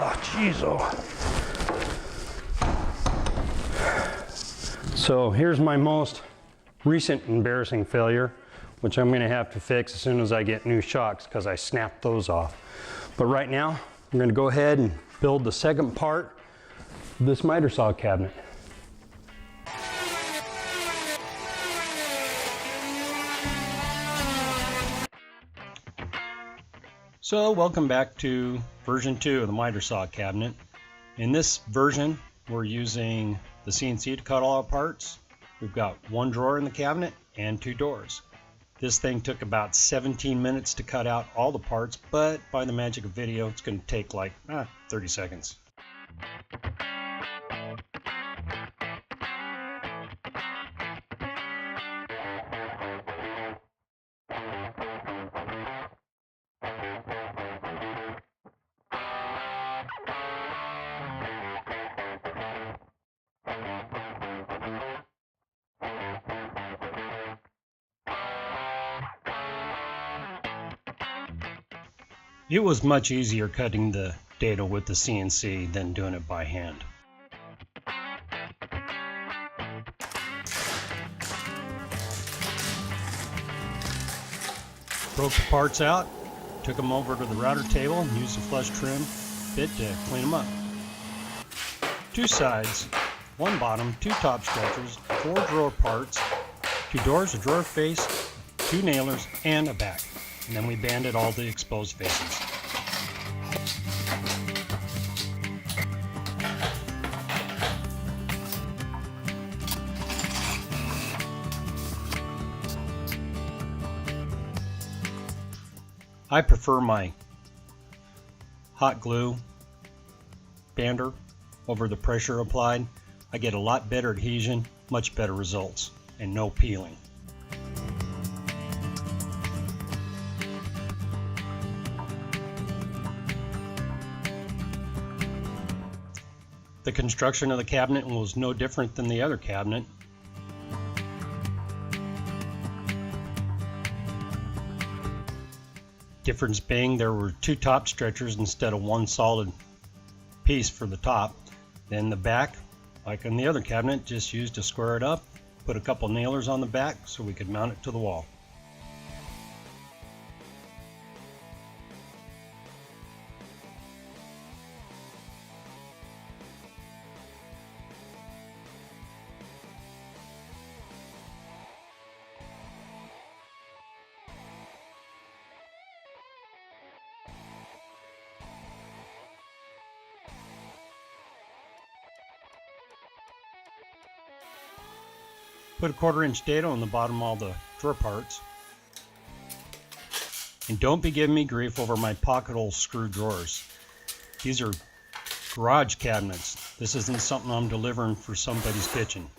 Oh, jeez, oh. So here's my most recent embarrassing failure, which I'm gonna have to fix as soon as I get new shocks because I snapped those off. But right now, I'm gonna go ahead and build the second part of this miter saw cabinet. So welcome back to version 2 of the miter saw cabinet. In this version, we're using the CNC to cut all our parts. We've got one drawer in the cabinet and 2 doors. This thing took about 17 minutes to cut out all the parts, but by the magic of video, it's going to take like 30 seconds. It was much easier cutting the dado with the CNC than doing it by hand. Broke the parts out, took them over to the router table and used the flush trim bit to clean them up. 2 sides, 1 bottom, 2 top stretchers, 4 drawer parts, 2 doors, a drawer face, 2 nailers, and a back. And then we banded all the exposed faces. I prefer my hot glue bander over the pressure applied. I get a lot better adhesion, much better results, and no peeling. The construction of the cabinet was no different than the other cabinet. Difference being there were 2 top stretchers instead of 1 solid piece for the top. Then the back, like in the other cabinet, just used to square it up, put a couple nailers on the back so we could mount it to the wall. Put a 1/4-inch dado on the bottom of all the drawer parts. And don't be giving me grief over my pocket hole screw drawers. These are garage cabinets. This isn't something I'm delivering for somebody's kitchen.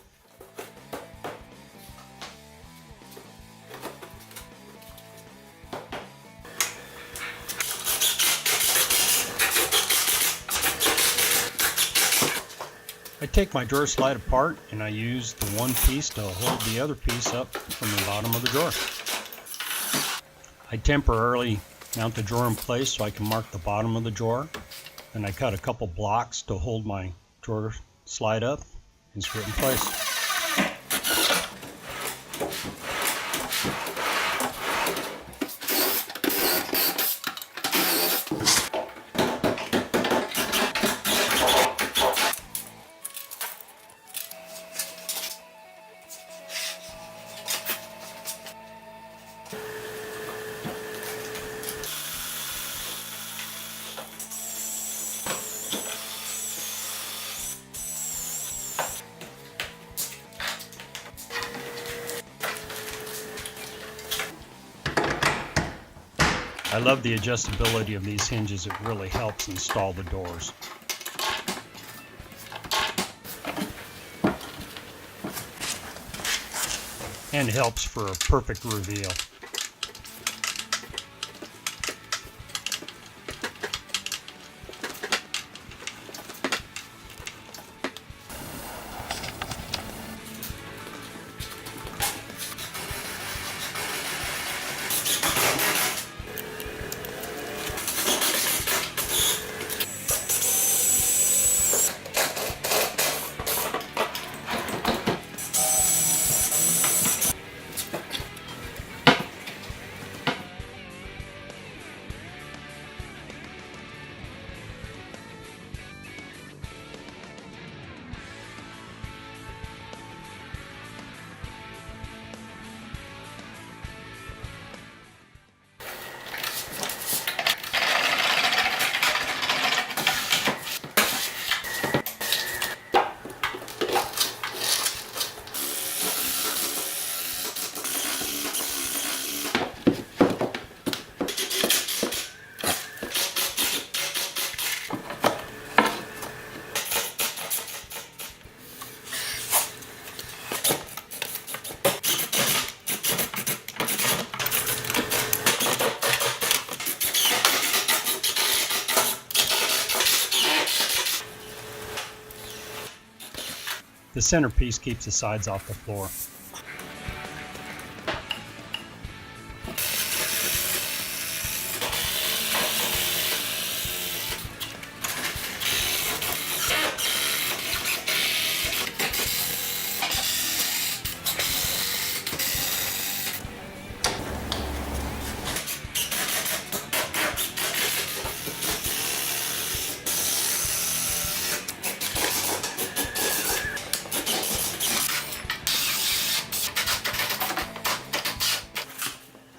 I take my drawer slide apart and I use the one piece to hold the other piece up from the bottom of the drawer. I temporarily mount the drawer in place so I can mark the bottom of the drawer. Then I cut a couple blocks to hold my drawer slide up and screw it in place. I love the adjustability of these hinges. It really helps install the doors. And helps for a perfect reveal. The centerpiece keeps the sides off the floor.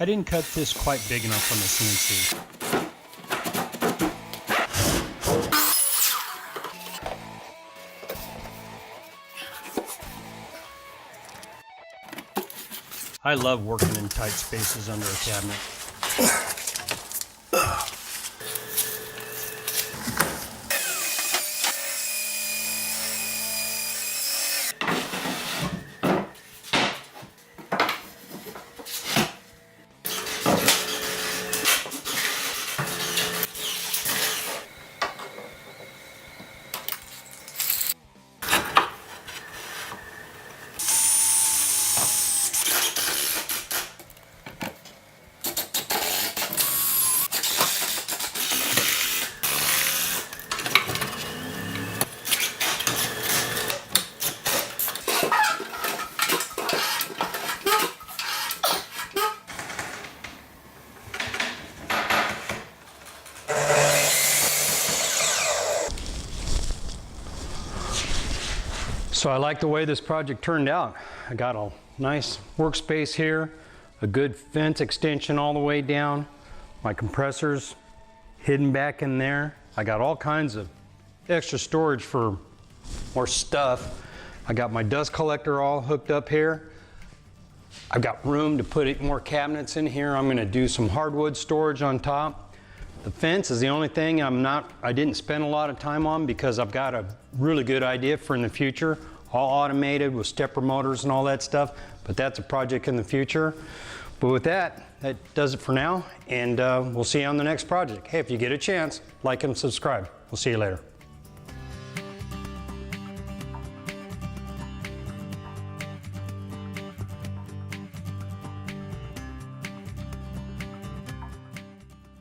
I didn't cut this quite big enough on the CNC. I love working in tight spaces under a cabinet. So I like the way this project turned out. I got a nice workspace here, a good fence extension all the way down, my compressors hidden back in there. I got all kinds of extra storage for more stuff. I got my dust collector all hooked up here. I've got room to put more cabinets in here. I'm gonna do some hardwood storage on top. The fence is the only thing I didn't spend a lot of time on because I've got a really good idea for in the future. All automated with stepper motors and all that stuff, but that's a project in the future. But with that does it for now, and we'll see you on the next project. Hey, if you get a chance, like and subscribe. We'll see you later.